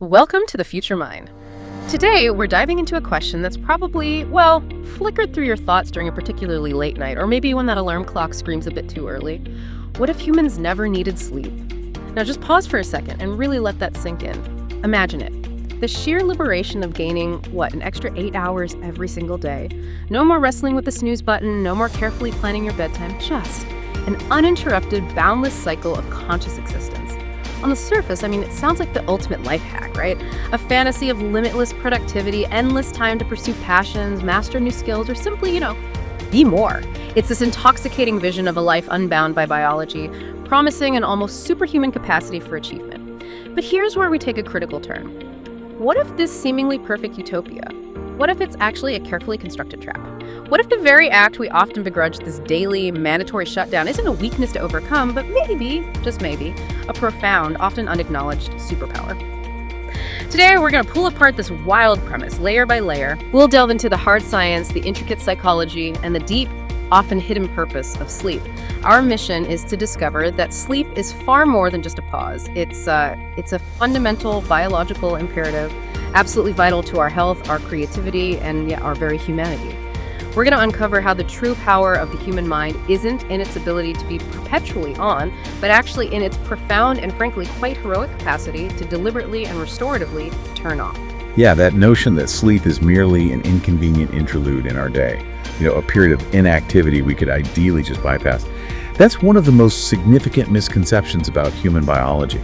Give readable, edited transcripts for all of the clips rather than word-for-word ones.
Welcome to the Future Mind. Today, we're diving into a question that's probably, well, flickered through your thoughts during a particularly late night, or maybe when that alarm clock screams a bit too early. What if humans never needed sleep? Now just pause for a second and really let that sink in. Imagine it. The sheer liberation of gaining, an extra 8 hours every single day. No more wrestling with the snooze button, no more carefully planning your bedtime, just an uninterrupted, boundless cycle of conscious existence. On the surface, it sounds like the ultimate life hack, right? A fantasy of limitless productivity, endless time to pursue passions, master new skills, or simply, be more. It's this intoxicating vision of a life unbound by biology, promising an almost superhuman capacity for achievement. But here's where we take a critical turn. What if this seemingly perfect utopia? What if it's actually a carefully constructed trap? What if the very act we often begrudge, this daily, mandatory shutdown, isn't a weakness to overcome, but maybe, just maybe, a profound, often unacknowledged superpower? Today, we're going to pull apart this wild premise, layer by layer. We'll delve into the hard science, the intricate psychology, and the deep, often hidden purpose of sleep. Our mission is to discover that sleep is far more than just a pause. It's a fundamental biological imperative, absolutely vital to our health, our creativity, and our very humanity. We're going to uncover how the true power of the human mind isn't in its ability to be perpetually on, but actually in its profound and frankly quite heroic capacity to deliberately and restoratively turn off. Yeah, that notion that sleep is merely an inconvenient interlude in our day, a period of inactivity we could ideally just bypass. That's one of the most significant misconceptions about human biology.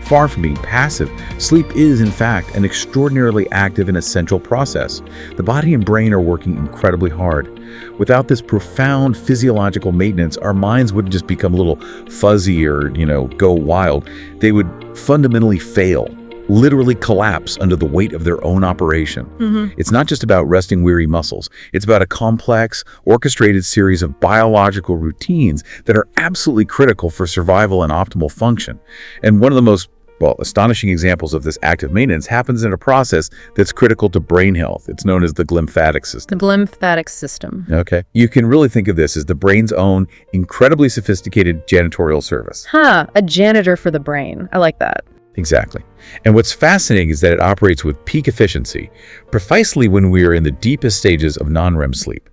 Far from being passive, sleep is, in fact, an extraordinarily active and essential process. The body and brain are working incredibly hard. Without this profound physiological maintenance, our minds wouldn't just become a little fuzzy or, go wild. They would fundamentally fail, literally collapse under the weight of their own operation. It's not just about resting weary muscles. It's about a complex, orchestrated series of biological routines that are absolutely critical for survival and optimal function. And one of the most astonishing examples of this active maintenance happens in a process that's critical to brain health. It's known as the glymphatic system. The glymphatic system. Okay. You can really think of this as the brain's own incredibly sophisticated janitorial service. A janitor for the brain. I like that. Exactly. And what's fascinating is that it operates with peak efficiency, precisely when we are in the deepest stages of non-REM sleep.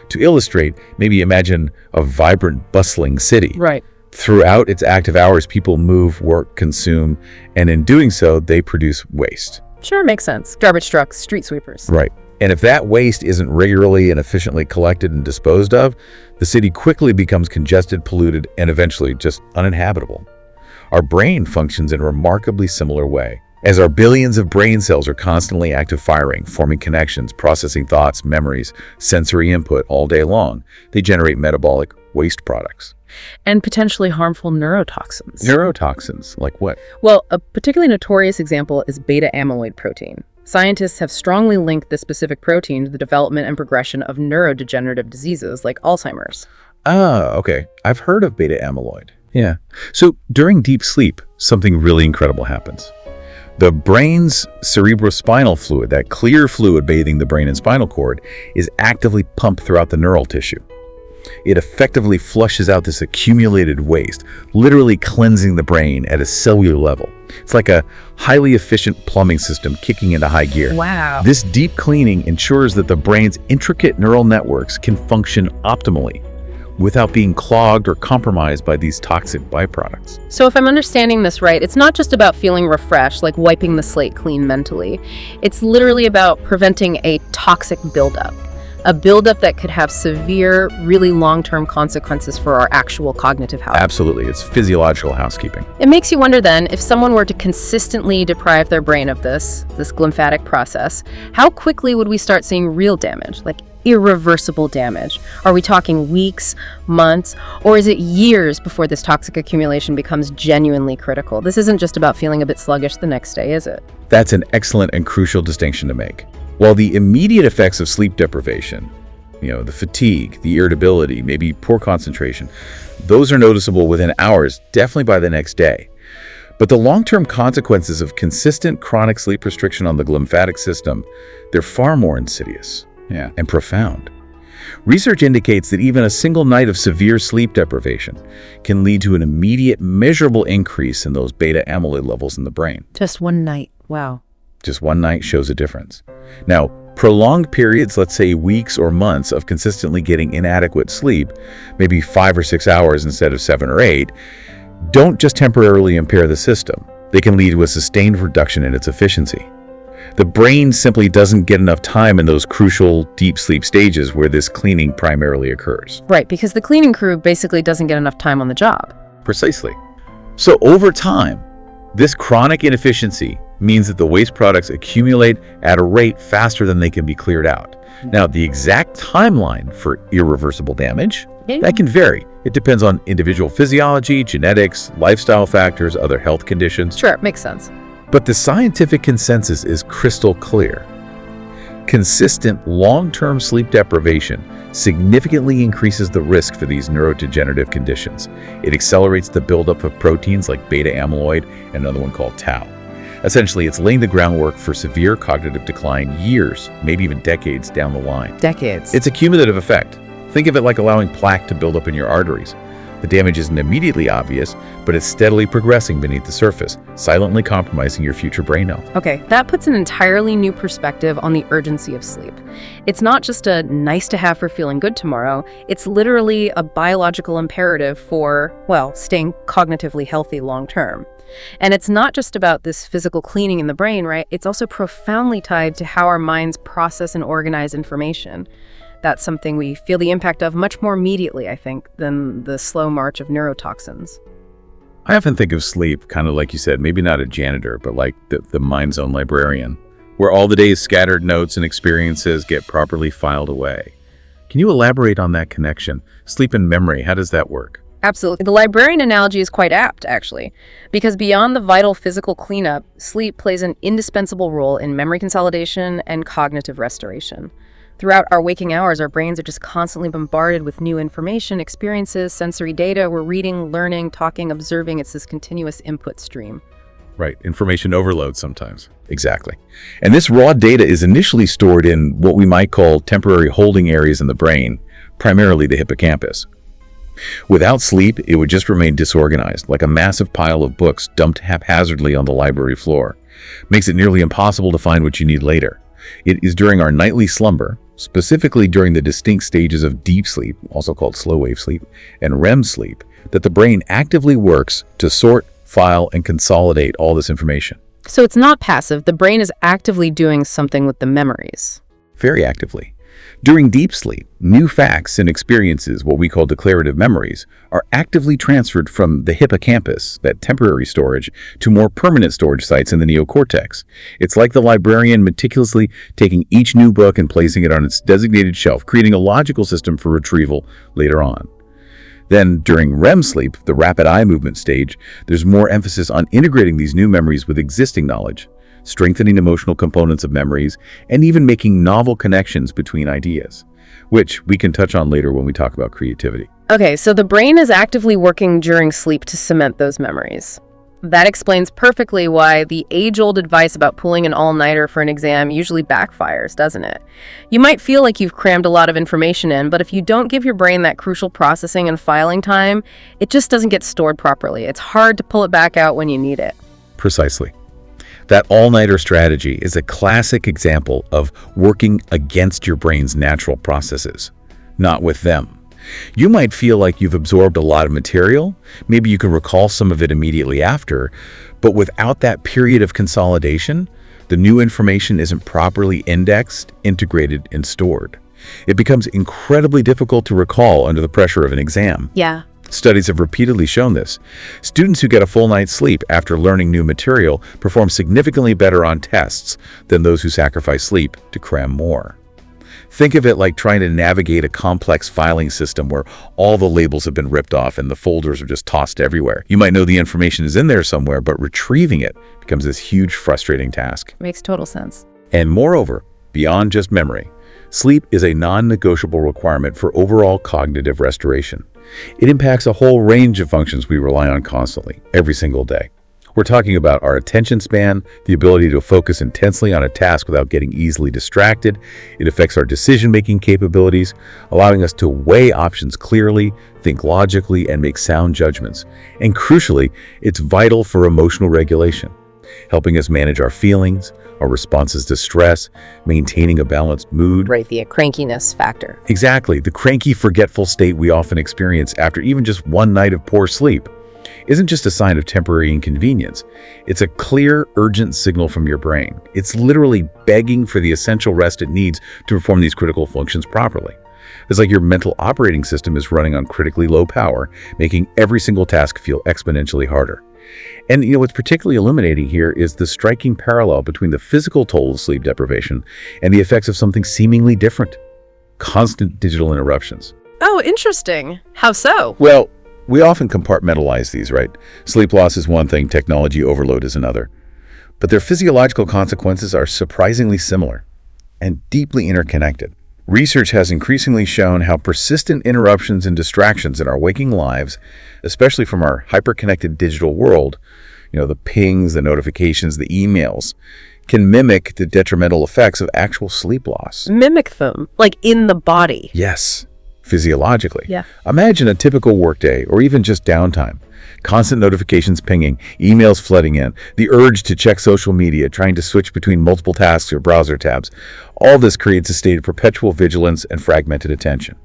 To illustrate, maybe imagine a vibrant, bustling city. Right. Throughout its active hours, people move, work, consume, and in doing so, they produce waste. Sure, makes sense. Garbage trucks, street sweepers. Right. And if that waste isn't regularly and efficiently collected and disposed of, the city quickly becomes congested, polluted, and eventually just uninhabitable. Our brain functions in a remarkably similar way. As our billions of brain cells are constantly active firing, forming connections, processing thoughts, memories, sensory input all day long, they generate metabolic waste products. And potentially harmful neurotoxins. Neurotoxins, like what? Well, a particularly notorious example is beta amyloid protein. Scientists have strongly linked this specific protein to the development and progression of neurodegenerative diseases like Alzheimer's. Okay. I've heard of beta amyloid. Yeah. So during deep sleep, something really incredible happens. The brain's cerebrospinal fluid, that clear fluid bathing the brain and spinal cord, is actively pumped throughout the neural tissue. It effectively flushes out this accumulated waste, literally cleansing the brain at a cellular level. It's like a highly efficient plumbing system kicking into high gear. Wow. This deep cleaning ensures that the brain's intricate neural networks can function optimally without being clogged or compromised by these toxic byproducts. So if I'm understanding this right, it's not just about feeling refreshed, like wiping the slate clean mentally. It's literally about preventing a toxic buildup. A buildup that could have severe, really long-term consequences for our actual cognitive health. Absolutely. It's physiological housekeeping. It makes you wonder then, if someone were to consistently deprive their brain of this glymphatic process, how quickly would we start seeing real damage, like irreversible damage? Are we talking weeks, months, or is it years before this toxic accumulation becomes genuinely critical? This isn't just about feeling a bit sluggish the next day, is it? That's an excellent and crucial distinction to make. While the immediate effects of sleep deprivation, the fatigue, the irritability, maybe poor concentration, those are noticeable within hours, definitely by the next day. But the long-term consequences of consistent chronic sleep restriction on the glymphatic system, they're far more insidious and profound. Research indicates that even a single night of severe sleep deprivation can lead to an immediate, measurable increase in those beta amyloid levels in the brain. Just one night. Wow. Just one night shows a difference. Now, prolonged periods, let's say weeks or months of consistently getting inadequate sleep, maybe 5 or 6 hours instead of 7 or 8, don't just temporarily impair the system. They can lead to a sustained reduction in its efficiency. The brain simply doesn't get enough time in those crucial deep sleep stages where this cleaning primarily occurs. Right, because the cleaning crew basically doesn't get enough time on the job. Precisely. So over time, this chronic inefficiency means that the waste products accumulate at a rate faster than they can be cleared out. Now, the exact timeline for irreversible damage, that can vary. It depends on individual physiology, genetics, lifestyle factors, other health conditions. Sure, makes sense. But the scientific consensus is crystal clear. Consistent long-term sleep deprivation significantly increases the risk for these neurodegenerative conditions. It accelerates the buildup of proteins like beta amyloid and another one called tau. Essentially, it's laying the groundwork for severe cognitive decline years, maybe even decades down the line. Decades. It's a cumulative effect. Think of it like allowing plaque to build up in your arteries. The damage isn't immediately obvious, but it's steadily progressing beneath the surface, silently compromising your future brain health. Okay, that puts an entirely new perspective on the urgency of sleep. It's not just a nice to have for feeling good tomorrow, it's literally a biological imperative for, well, staying cognitively healthy long term. And it's not just about this physical cleaning in the brain, right? It's also profoundly tied to how our minds process and organize information. That's something we feel the impact of much more immediately, I think, than the slow march of neurotoxins. I often think of sleep, kind of like you said, maybe not a janitor, but like the mind's own librarian, where all the day's scattered notes and experiences get properly filed away. Can you elaborate on that connection? Sleep and memory, how does that work? Absolutely. The librarian analogy is quite apt, actually, because beyond the vital physical cleanup, sleep plays an indispensable role in memory consolidation and cognitive restoration. Throughout our waking hours, our brains are just constantly bombarded with new information, experiences, sensory data. We're reading, learning, talking, observing. It's this continuous input stream. Right, information overload sometimes. Exactly. And this raw data is initially stored in what we might call temporary holding areas in the brain, primarily the hippocampus. Without sleep, it would just remain disorganized, like a massive pile of books dumped haphazardly on the library floor. Makes it nearly impossible to find what you need later. It is during our nightly slumber, specifically during the distinct stages of deep sleep, also called slow-wave sleep, and REM sleep, that the brain actively works to sort, file, and consolidate all this information. So it's not passive. The brain is actively doing something with the memories. Very actively. During deep sleep, new facts and experiences, what we call declarative memories, are actively transferred from the hippocampus, that temporary storage, to more permanent storage sites in the neocortex. It's like the librarian meticulously taking each new book and placing it on its designated shelf, creating a logical system for retrieval later on. Then, during REM sleep, the rapid eye movement stage, there's more emphasis on integrating these new memories with existing knowledge, strengthening emotional components of memories, and even making novel connections between ideas, which we can touch on later when we talk about creativity. Okay, so the brain is actively working during sleep to cement those memories. That explains perfectly why the age-old advice about pulling an all-nighter for an exam usually backfires, doesn't it? You might feel like you've crammed a lot of information in, but if you don't give your brain that crucial processing and filing time, it just doesn't get stored properly. It's hard to pull it back out when you need it. Precisely. That all-nighter strategy is a classic example of working against your brain's natural processes, not with them. You might feel like you've absorbed a lot of material, maybe you can recall some of it immediately after, but without that period of consolidation, the new information isn't properly indexed, integrated, and stored. It becomes incredibly difficult to recall under the pressure of an exam. Yeah. Studies have repeatedly shown this. Students who get a full night's sleep after learning new material perform significantly better on tests than those who sacrifice sleep to cram more. Think of it like trying to navigate a complex filing system where all the labels have been ripped off and the folders are just tossed everywhere. You might know the information is in there somewhere, but retrieving it becomes this huge, frustrating task. Makes total sense. And moreover, beyond just memory, sleep is a non-negotiable requirement for overall cognitive restoration. It impacts a whole range of functions we rely on constantly, every single day. We're talking about our attention span, the ability to focus intensely on a task without getting easily distracted. It affects our decision-making capabilities, allowing us to weigh options clearly, think logically, and make sound judgments. And crucially, it's vital for emotional regulation. helping us manage our feelings, our responses to stress, maintaining a balanced mood. Right, the crankiness factor. Exactly, the cranky, forgetful state we often experience after even just one night of poor sleep isn't just a sign of temporary inconvenience. It's a clear, urgent signal from your brain. It's literally begging for the essential rest it needs to perform these critical functions properly. It's like your mental operating system is running on critically low power, making every single task feel exponentially harder. And what's particularly illuminating here is the striking parallel between the physical toll of sleep deprivation and the effects of something seemingly different: constant digital interruptions. Oh, interesting. How so? Well, we often compartmentalize these, right? Sleep loss is one thing, technology overload is another. But their physiological consequences are surprisingly similar and deeply interconnected. Research has increasingly shown how persistent interruptions and distractions in our waking lives, especially from our hyper-connected digital world, the pings, the notifications, the emails, can mimic the detrimental effects of actual sleep loss. Mimic them, like in the body. Yes. Physiologically. Yeah. Imagine a typical workday or even just downtime. Constant notifications pinging, emails flooding in, the urge to check social media, trying to switch between multiple tasks or browser tabs. All this creates a state of perpetual vigilance and fragmented attention.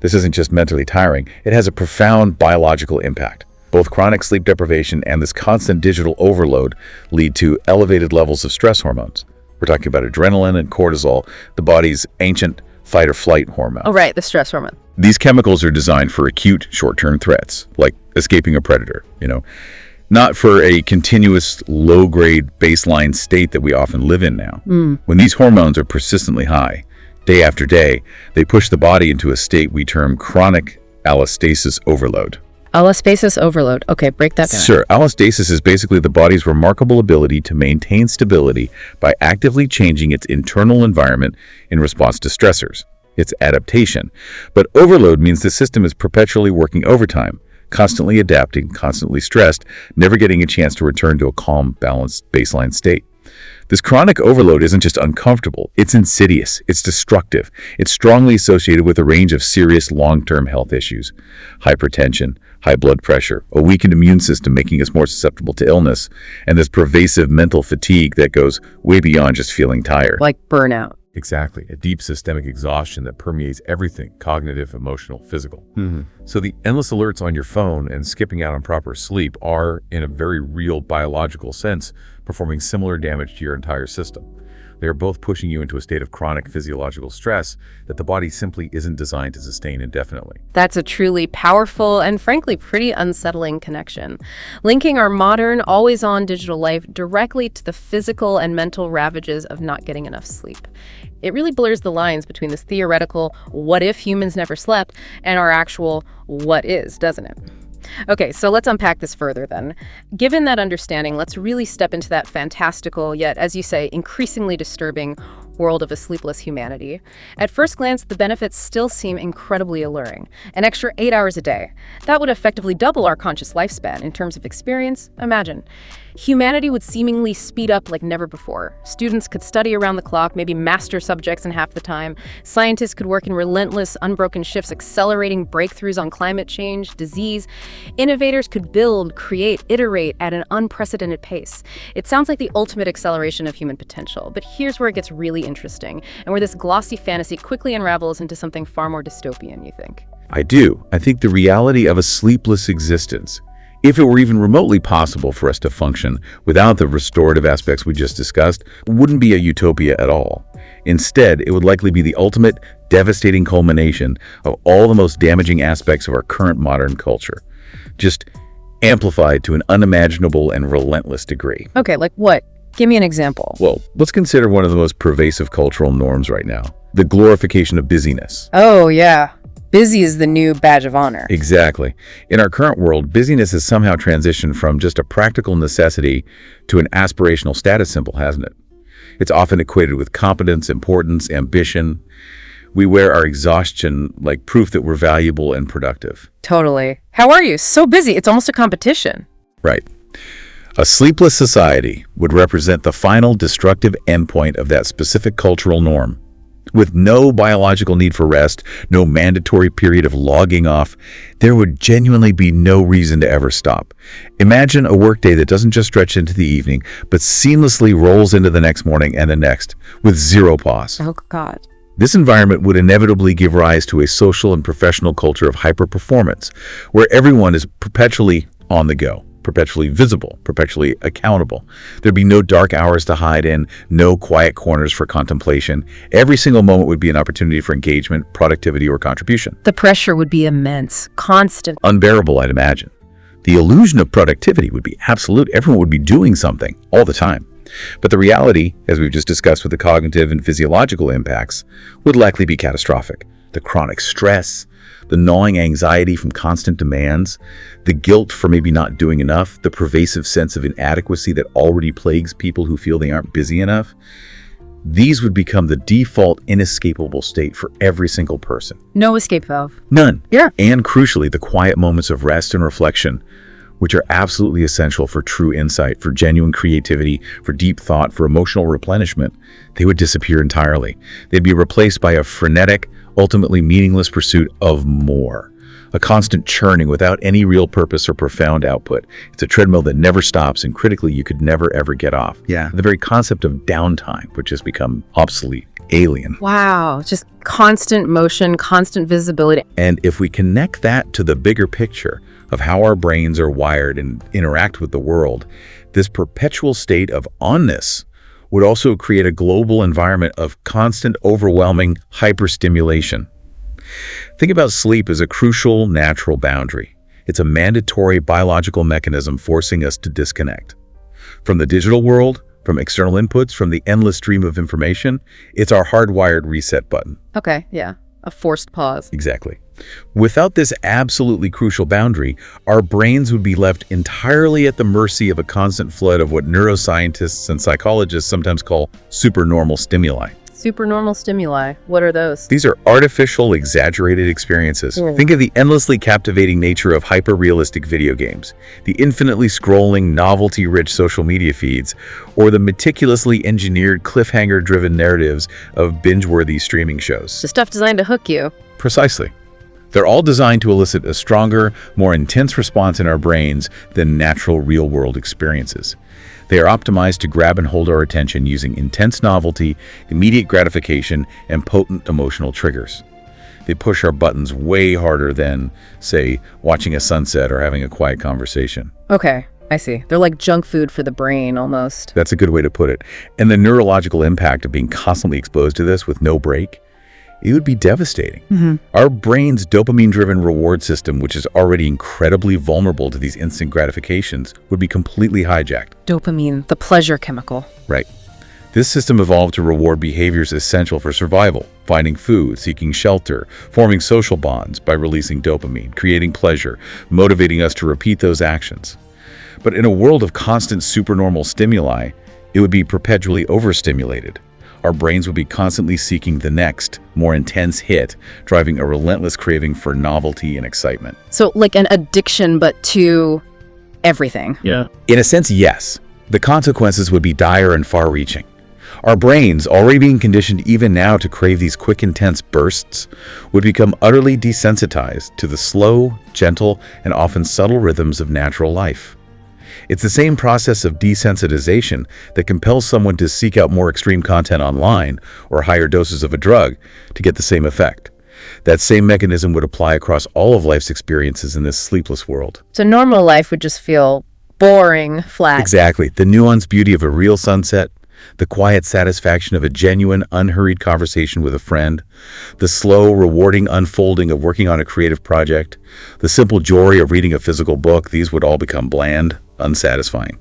This isn't just mentally tiring, it has a profound biological impact. Both chronic sleep deprivation and this constant digital overload lead to elevated levels of stress hormones. We're talking about adrenaline and cortisol, the body's ancient fight or flight hormone. Oh, right, the stress hormone. These chemicals are designed for acute short-term threats, like escaping a predator, not for a continuous low-grade baseline state that we often live in now. When these hormones are persistently high, day after day, they push the body into a state we term chronic allostasis overload. Allostasis overload. Okay, break that down. Sure. Allostasis is basically the body's remarkable ability to maintain stability by actively changing its internal environment in response to stressors. It's adaptation. But overload means the system is perpetually working overtime, constantly adapting, constantly stressed, never getting a chance to return to a calm, balanced baseline state. This chronic overload isn't just uncomfortable, it's insidious, it's destructive, it's strongly associated with a range of serious long-term health issues. Hypertension, high blood pressure, a weakened immune system making us more susceptible to illness, and this pervasive mental fatigue that goes way beyond just feeling tired. Like burnout. Exactly, a deep systemic exhaustion that permeates everything, cognitive, emotional, physical. So the endless alerts on your phone and skipping out on proper sleep are, in a very real biological sense, performing similar damage to your entire system. They are both pushing you into a state of chronic physiological stress that the body simply isn't designed to sustain indefinitely. That's a truly powerful and frankly pretty unsettling connection, linking our modern, always-on digital life directly to the physical and mental ravages of not getting enough sleep. It really blurs the lines between this theoretical what if humans never slept and our actual what is, doesn't it? Okay, so let's unpack this further then. Given that understanding, let's really step into that fantastical, yet, as you say, increasingly disturbing world of a sleepless humanity. At first glance, the benefits still seem incredibly alluring. An extra 8 hours a day. That would effectively double our conscious lifespan in terms of experience. Imagine. Humanity would seemingly speed up like never before. Students could study around the clock, maybe master subjects in half the time. Scientists could work in relentless, unbroken shifts, accelerating breakthroughs on climate change, disease. Innovators could build, create, iterate at an unprecedented pace. It sounds like the ultimate acceleration of human potential, but here's where it gets really interesting, and where this glossy fantasy quickly unravels into something far more dystopian, you think? I do. I think the reality of a sleepless existence, if it were even remotely possible for us to function without the restorative aspects we just discussed, wouldn't be a utopia at all. Instead, it would likely be the ultimate, devastating culmination of all the most damaging aspects of our current modern culture, just amplified to an unimaginable and relentless degree. Okay, like what? Give me an example. Well, let's consider one of the most pervasive cultural norms right now, the glorification of busyness. Oh, yeah. Busy is the new badge of honor. Exactly. In our current world, busyness has somehow transitioned from just a practical necessity to an aspirational status symbol, hasn't it? It's often equated with competence, importance, ambition. We wear our exhaustion like proof that we're valuable and productive. Totally. How are you? So busy. It's almost a competition. Right. A sleepless society would represent the final destructive endpoint of that specific cultural norm. With no biological need for rest, no mandatory period of logging off, there would genuinely be no reason to ever stop. Imagine a workday that doesn't just stretch into the evening, but seamlessly rolls into the next morning and the next, with zero pause. Oh, God. This environment would inevitably give rise to a social and professional culture of hyper-performance, where everyone is perpetually on the go, perpetually visible, perpetually accountable. There'd be no dark hours to hide in, no quiet corners for contemplation. Every single moment would be an opportunity for engagement, productivity, or contribution. The pressure would be immense, constant. Unbearable, I'd imagine. The illusion of productivity would be absolute. Everyone would be doing something all the time. But the reality, as we've just discussed with the cognitive and physiological impacts, would likely be catastrophic. The chronic stress, the gnawing anxiety from constant demands, the guilt for maybe not doing enough, the pervasive sense of inadequacy that already plagues people who feel they aren't busy enough. These would become the default, inescapable state for every single person. No escape valve. None. Yeah. And crucially, the quiet moments of rest and reflection, which are absolutely essential for true insight, for genuine creativity, for deep thought, for emotional replenishment, they would disappear entirely. They'd be replaced by a frenetic, ultimately meaningless pursuit of more. A constant churning without any real purpose or profound output. It's a treadmill that never stops, and critically, you could never ever get off. Yeah. The very concept of downtime would just become obsolete, alien. Wow. Just constant motion, constant visibility. And if we connect that to the bigger picture of how our brains are wired and interact with the world, this perpetual state of onness would also create a global environment of constant, overwhelming hyperstimulation. Think about sleep as a crucial natural boundary. It's a mandatory biological mechanism forcing us to disconnect. From the digital world, from external inputs, from the endless stream of information, it's our hardwired reset button. Okay, yeah. A forced pause. Exactly. Without this absolutely crucial boundary, our brains would be left entirely at the mercy of a constant flood of what neuroscientists and psychologists sometimes call supernormal stimuli. Supernormal stimuli. What are those? These are artificial, exaggerated experiences. Think of the endlessly captivating nature of hyper-realistic video games, the infinitely scrolling, novelty-rich social media feeds, or the meticulously engineered, cliffhanger-driven narratives of binge-worthy streaming shows. The stuff designed to hook you. Precisely. They're all designed to elicit a stronger, more intense response in our brains than natural real-world experiences. They are optimized to grab and hold our attention using intense novelty, immediate gratification, and potent emotional triggers. They push our buttons way harder than, say, watching a sunset or having a quiet conversation. Okay, I see. They're like junk food for the brain, almost. That's a good way to put it. And the neurological impact of being constantly exposed to this with no break, it would be devastating. Our brain's dopamine-driven reward system, which is already incredibly vulnerable to these instant gratifications, would be completely hijacked. Dopamine, the pleasure chemical. Right. This system evolved to reward behaviors essential for survival, finding food, seeking shelter, forming social bonds by releasing dopamine, creating pleasure, motivating us to repeat those actions. But in a world of constant supernormal stimuli, it would be perpetually overstimulated. Our brains would be constantly seeking the next, more intense hit, driving a relentless craving for novelty and excitement. So like an addiction, but to everything. Yeah. In a sense, yes. The consequences would be dire and far-reaching. Our brains, already being conditioned even now to crave these quick, intense bursts, would become utterly desensitized to the slow, gentle, and often subtle rhythms of natural life. It's the same process of desensitization that compels someone to seek out more extreme content online or higher doses of a drug to get the same effect. That same mechanism would apply across all of life's experiences in this sleepless world. So normal life would just feel boring, flat. Exactly. The nuanced beauty of a real sunset, the quiet satisfaction of a genuine, unhurried conversation with a friend, the slow, rewarding unfolding of working on a creative project, the simple joy of reading a physical book, these would all become bland, unsatisfying.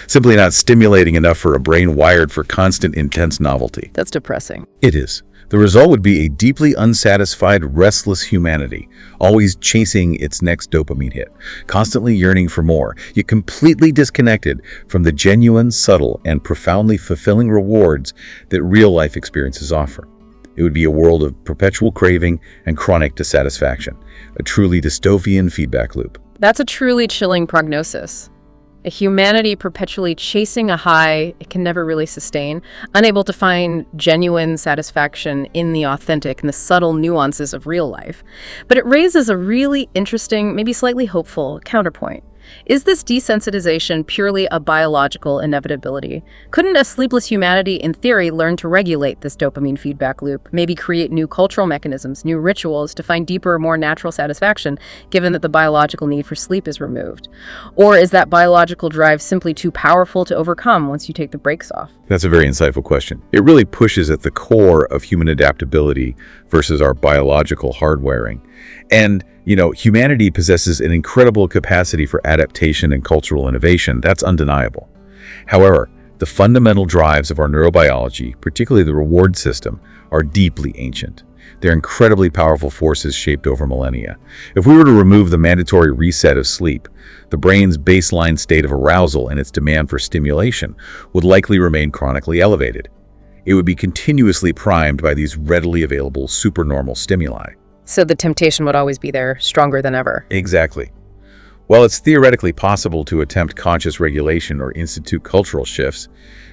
Simply not stimulating enough for a brain wired for constant, intense novelty. That's depressing. It is. The result would be a deeply unsatisfied, restless humanity, always chasing its next dopamine hit, constantly yearning for more, yet completely disconnected from the genuine, subtle, and profoundly fulfilling rewards that real-life experiences offer. It would be a world of perpetual craving and chronic dissatisfaction, a truly dystopian feedback loop. That's a truly chilling prognosis. A humanity perpetually chasing a high it can never really sustain, unable to find genuine satisfaction in the authentic and the subtle nuances of real life. But it raises a really interesting, maybe slightly hopeful counterpoint. Is this desensitization purely a biological inevitability? Couldn't a sleepless humanity, in theory, learn to regulate this dopamine feedback loop, maybe create new cultural mechanisms, new rituals to find deeper, more natural satisfaction, given that the biological need for sleep is removed? Or is that biological drive simply too powerful to overcome once you take the brakes off? That's a very insightful question. It really pushes at the core of human adaptability versus our biological hardwiring. And, humanity possesses an incredible capacity for adaptation and cultural innovation. That's undeniable. However, the fundamental drives of our neurobiology, particularly the reward system, are deeply ancient. They're incredibly powerful forces shaped over millennia. If we were to remove the mandatory reset of sleep, the brain's baseline state of arousal and its demand for stimulation would likely remain chronically elevated. It would be continuously primed by these readily available supernormal stimuli. So the temptation would always be there, stronger than ever. Exactly. While it's theoretically possible to attempt conscious regulation or institute cultural shifts,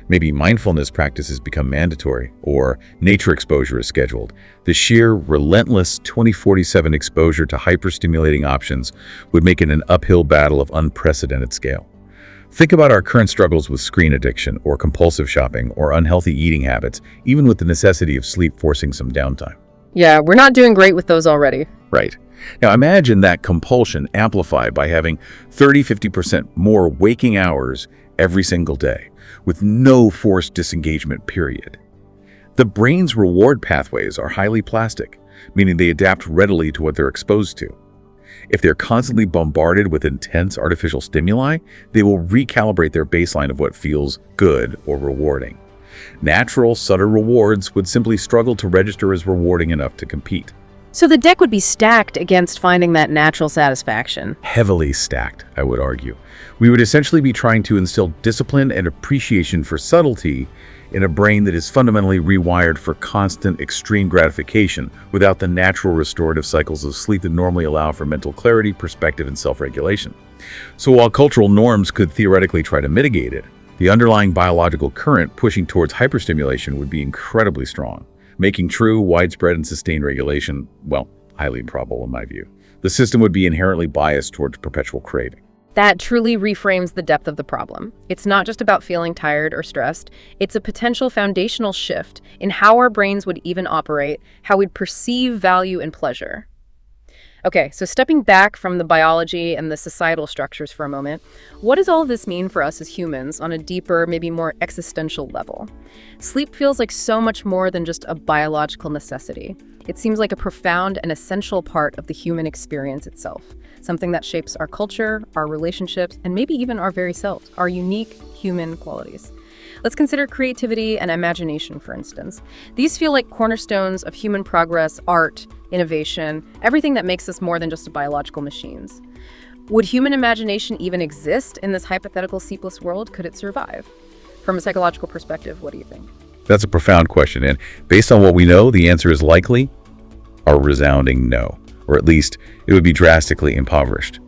maybe mindfulness practices become mandatory or nature exposure is scheduled, the sheer, relentless 24/7 exposure to hyperstimulating options would make it an uphill battle of unprecedented scale. Think about our current struggles with screen addiction or compulsive shopping or unhealthy eating habits, even with the necessity of sleep forcing some downtime. Yeah, we're not doing great with those already. Right. Now imagine that compulsion amplified by having 30-50% more waking hours every single day, with no forced disengagement period. The brain's reward pathways are highly plastic, meaning they adapt readily to what they're exposed to. If they're constantly bombarded with intense artificial stimuli, they will recalibrate their baseline of what feels good or rewarding. Natural, subtle rewards would simply struggle to register as rewarding enough to compete. So the deck would be stacked against finding that natural satisfaction. Heavily stacked, I would argue. We would essentially be trying to instill discipline and appreciation for subtlety in a brain that is fundamentally rewired for constant, extreme gratification without the natural restorative cycles of sleep that normally allow for mental clarity, perspective, and self-regulation. So while cultural norms could theoretically try to mitigate it, the underlying biological current pushing towards hyperstimulation would be incredibly strong, making true, widespread, and sustained regulation, highly improbable in my view. The system would be inherently biased towards perpetual craving. That truly reframes the depth of the problem. It's not just about feeling tired or stressed. It's a potential foundational shift in how our brains would even operate, how we'd perceive value and pleasure. Okay, so stepping back from the biology and the societal structures for a moment, what does all of this mean for us as humans on a deeper, maybe more existential level? Sleep feels like so much more than just a biological necessity. It seems like a profound and essential part of the human experience itself, something that shapes our culture, our relationships, and maybe even our very selves, our unique human qualities. Let's consider creativity and imagination, for instance. These feel like cornerstones of human progress, art, innovation, everything that makes us more than just biological machines. Would human imagination even exist in this hypothetical sleepless world? Could it survive? From a psychological perspective, what do you think? That's a profound question, and based on what we know, the answer is likely a resounding no, or at least it would be drastically impoverished.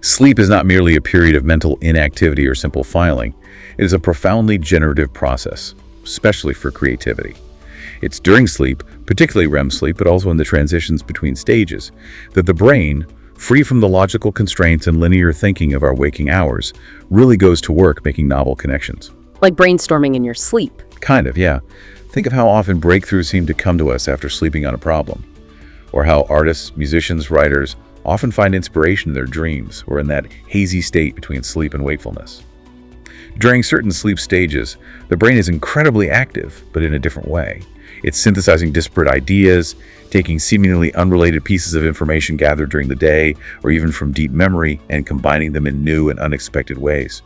Sleep is not merely a period of mental inactivity or simple filing. It is a profoundly generative process, especially for creativity. It's during sleep, particularly REM sleep, but also in the transitions between stages, that the brain, free from the logical constraints and linear thinking of our waking hours, really goes to work making novel connections. Like brainstorming in your sleep. Kind of, yeah. Think of how often breakthroughs seem to come to us after sleeping on a problem, or how artists, musicians, writers often find inspiration in their dreams or in that hazy state between sleep and wakefulness. During certain sleep stages, the brain is incredibly active, but in a different way. It's synthesizing disparate ideas, taking seemingly unrelated pieces of information gathered during the day or even from deep memory and combining them in new and unexpected ways.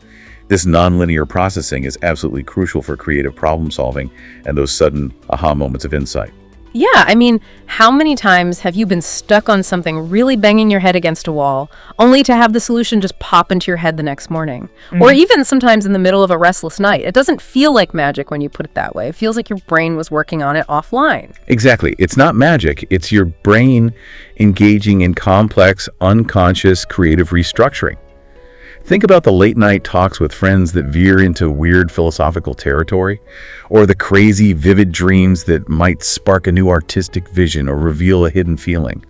This nonlinear processing is absolutely crucial for creative problem solving and those sudden aha moments of insight. Yeah, I mean, how many times have you been stuck on something, really banging your head against a wall, only to have the solution just pop into your head the next morning? Or even sometimes in the middle of a restless night. It doesn't feel like magic when you put it that way. It feels like your brain was working on it offline. Exactly. It's not magic. It's your brain engaging in complex, unconscious, creative restructuring. Think about the late-night talks with friends that veer into weird philosophical territory, or the crazy, vivid dreams that might spark a new artistic vision or reveal a hidden feeling,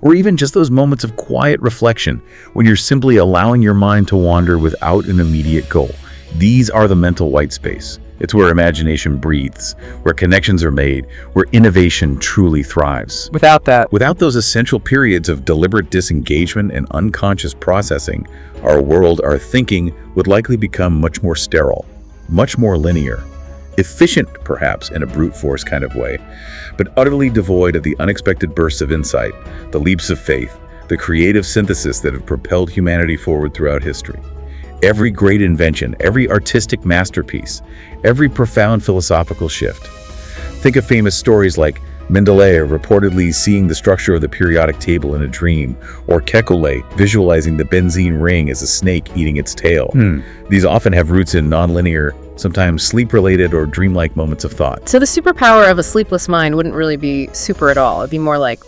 or even just those moments of quiet reflection when you're simply allowing your mind to wander without an immediate goal. These are the mental white space. It's where imagination breathes, where connections are made, where innovation truly thrives. Without those essential periods of deliberate disengagement and unconscious processing, our world, our thinking, would likely become much more sterile, much more linear, efficient perhaps in a brute force kind of way, but utterly devoid of the unexpected bursts of insight, the leaps of faith, the creative synthesis that have propelled humanity forward throughout history. Every great invention, every artistic masterpiece, every profound philosophical shift. Think of famous stories like Mendeleev reportedly seeing the structure of the periodic table in a dream, or Kekulé visualizing the benzene ring as a snake eating its tail. These often have roots in nonlinear, sometimes sleep-related or dreamlike moments of thought. So the superpower of a sleepless mind wouldn't really be super at all. It'd be more like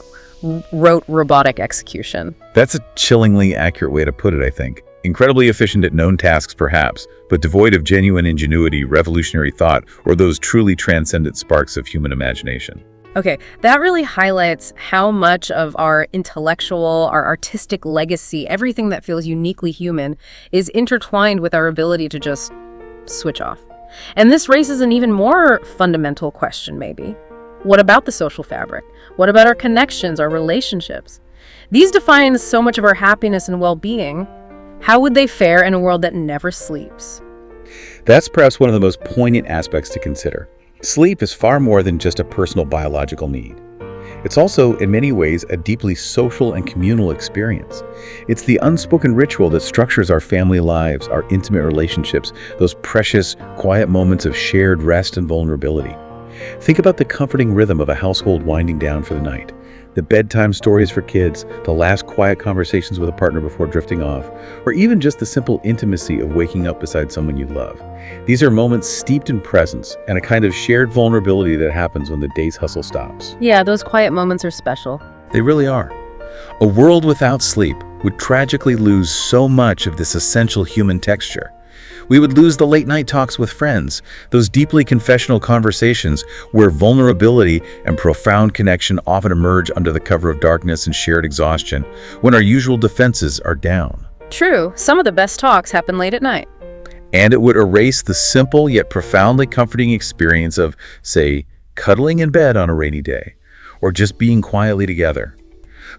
rote robotic execution. That's a chillingly accurate way to put it, I think. Incredibly efficient at known tasks, perhaps, but devoid of genuine ingenuity, revolutionary thought, or those truly transcendent sparks of human imagination. Okay, that really highlights how much of our intellectual, our artistic legacy, everything that feels uniquely human, is intertwined with our ability to just switch off. And this raises an even more fundamental question, maybe. What about the social fabric? What about our connections, our relationships? These define so much of our happiness and well-being. How would they fare in a world that never sleeps? That's perhaps one of the most poignant aspects to consider. Sleep is far more than just a personal biological need. It's also, in many ways, a deeply social and communal experience. It's the unspoken ritual that structures our family lives, our intimate relationships, those precious, quiet moments of shared rest and vulnerability. Think about the comforting rhythm of a household winding down for the night, the bedtime stories for kids, the last quiet conversations with a partner before drifting off, or even just the simple intimacy of waking up beside someone you love. These are moments steeped in presence and a kind of shared vulnerability that happens when the day's hustle stops. Yeah, those quiet moments are special. They really are. A world without sleep would tragically lose so much of this essential human texture. We would lose the late-night talks with friends, those deeply confessional conversations where vulnerability and profound connection often emerge under the cover of darkness and shared exhaustion when our usual defenses are down. True, some of the best talks happen late at night. And it would erase the simple yet profoundly comforting experience of, say, cuddling in bed on a rainy day, or just being quietly together.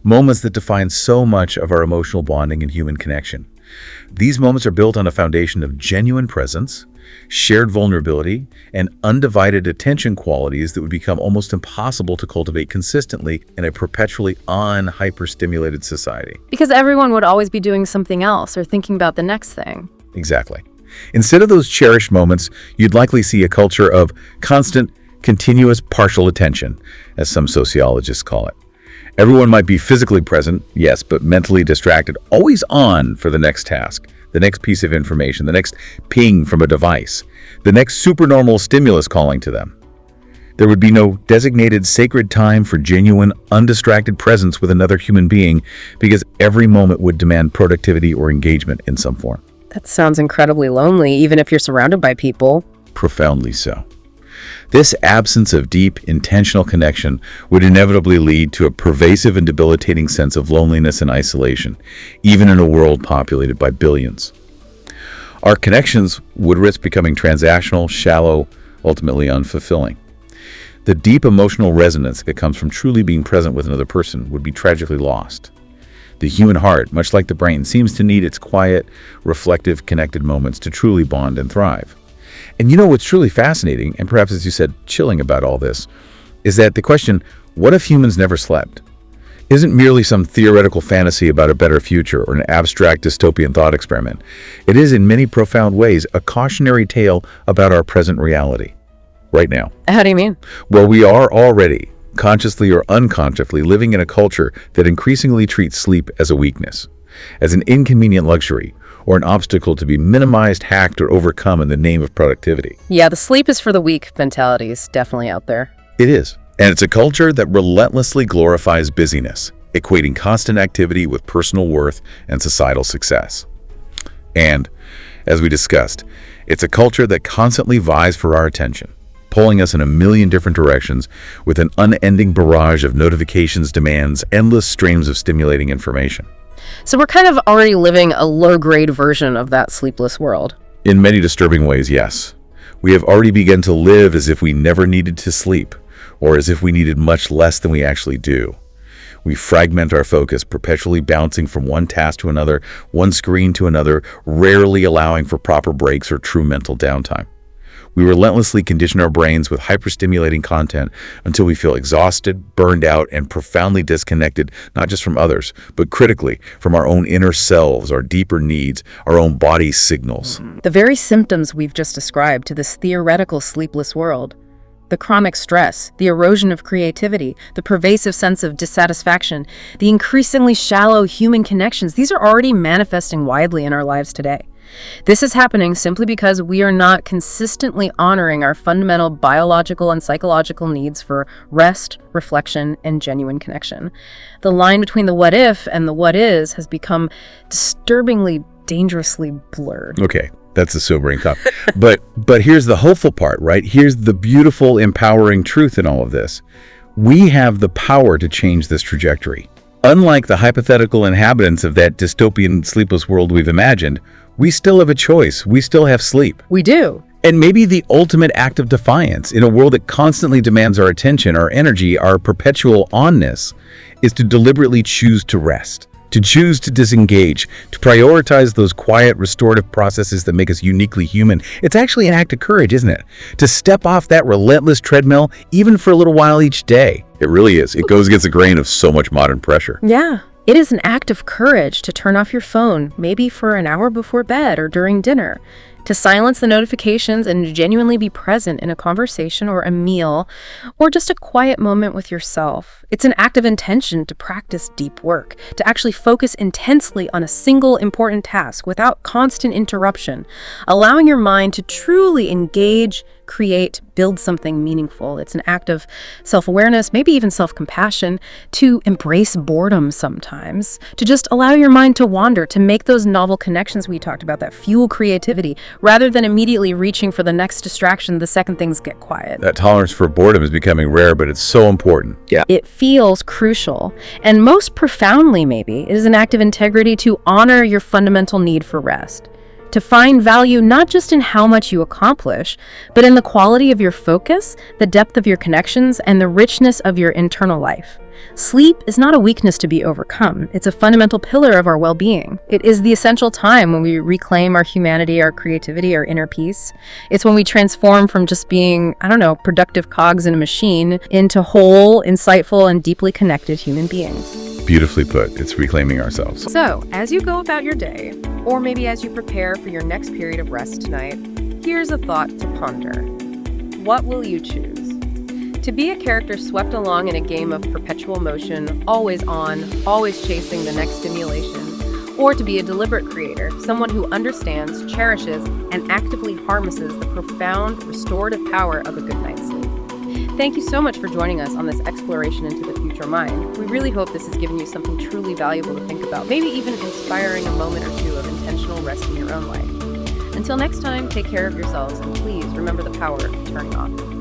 Moments that define so much of our emotional bonding and human connection. These moments are built on a foundation of genuine presence, shared vulnerability, and undivided attention qualities that would become almost impossible to cultivate consistently in a perpetually hyper-stimulated society. Because everyone would always be doing something else or thinking about the next thing. Exactly. Instead of those cherished moments, you'd likely see a culture of constant, continuous partial attention, as some sociologists call it. Everyone might be physically present, yes, but mentally distracted, always on for the next task, the next piece of information, the next ping from a device, the next supernormal stimulus calling to them. There would be no designated sacred time for genuine, undistracted presence with another human being because every moment would demand productivity or engagement in some form. That sounds incredibly lonely, even if you're surrounded by people. Profoundly so. This absence of deep, intentional connection would inevitably lead to a pervasive and debilitating sense of loneliness and isolation, even in a world populated by billions. Our connections would risk becoming transactional, shallow, ultimately unfulfilling. The deep emotional resonance that comes from truly being present with another person would be tragically lost. The human heart, much like the brain, seems to need its quiet, reflective, connected moments to truly bond and thrive. And you know what's truly fascinating, and perhaps as you said, chilling about all this, is that the question, what if humans never slept, isn't merely some theoretical fantasy about a better future or an abstract dystopian thought experiment. It is in many profound ways a cautionary tale about our present reality, right now. How do you mean? Well, we are already, consciously or unconsciously, living in a culture that increasingly treats sleep as a weakness, as an inconvenient luxury, or an obstacle to be minimized, hacked, or overcome in the name of productivity. Yeah, the sleep is for the weak mentality is definitely out there. It is. And it's a culture that relentlessly glorifies busyness, equating constant activity with personal worth and societal success. And, as we discussed, it's a culture that constantly vies for our attention, pulling us in a million different directions with an unending barrage of notifications, demands, endless streams of stimulating information. So we're kind of already living a low-grade version of that sleepless world. In many disturbing ways, yes. We have already begun to live as if we never needed to sleep, or as if we needed much less than we actually do. We fragment our focus, perpetually bouncing from one task to another, one screen to another, rarely allowing for proper breaks or true mental downtime. We relentlessly condition our brains with hyperstimulating content until we feel exhausted, burned out, and profoundly disconnected, not just from others, but critically from our own inner selves, our deeper needs, our own body signals. The very symptoms we've just described to this theoretical sleepless world, the chronic stress, the erosion of creativity, the pervasive sense of dissatisfaction, the increasingly shallow human connections, these are already manifesting widely in our lives today. This is happening simply because we are not consistently honoring our fundamental biological and psychological needs for rest, reflection, and genuine connection. The line between the what if and the what is has become disturbingly, dangerously blurred. Okay, that's a sobering thought. But here's the hopeful part, right? Here's the beautiful, empowering truth in all of this. We have the power to change this trajectory. Unlike the hypothetical inhabitants of that dystopian sleepless world we've imagined, we still have a choice. We still have sleep. We do. And maybe the ultimate act of defiance in a world that constantly demands our attention, our energy, our perpetual onness, is to deliberately choose to rest, to choose to disengage, to prioritize those quiet, restorative processes that make us uniquely human. It's actually an act of courage, isn't it? To step off that relentless treadmill, even for a little while each day. It really is. It goes against the grain of so much modern pressure. Yeah. It is an act of courage to turn off your phone, maybe for an hour before bed or during dinner, to silence the notifications and genuinely be present in a conversation or a meal, or just a quiet moment with yourself. It's an act of intention to practice deep work, to actually focus intensely on a single important task without constant interruption, allowing your mind to truly engage, create, build something meaningful. It's an act of self-awareness, maybe even self-compassion, to embrace boredom sometimes, to just allow your mind to wander, to make those novel connections we talked about that fuel creativity, rather than immediately reaching for the next distraction the second things get quiet. That tolerance for boredom is becoming rare, but it's so important. Yeah. It feels crucial, and most profoundly maybe, it is an act of integrity to honor your fundamental need for rest. To find value not just in how much you accomplish, but in the quality of your focus, the depth of your connections, and the richness of your internal life. Sleep is not a weakness to be overcome. It's a fundamental pillar of our well-being. It is the essential time when we reclaim our humanity, our creativity, our inner peace. It's when we transform from just being, productive cogs in a machine into whole, insightful, and deeply connected human beings. Beautifully put. It's reclaiming ourselves. So, as you go about your day, or maybe as you prepare for your next period of rest tonight, here's a thought to ponder. What will you choose? To be a character swept along in a game of perpetual motion, always on, always chasing the next stimulation, or to be a deliberate creator, someone who understands, cherishes, and actively harnesses the profound restorative power of a good night's sleep. Thank you so much for joining us on this exploration into the future mind. We really hope this has given you something truly valuable to think about, maybe even inspiring a moment or two of intentional rest in your own life. Until next time, take care of yourselves, and please remember the power of turning off.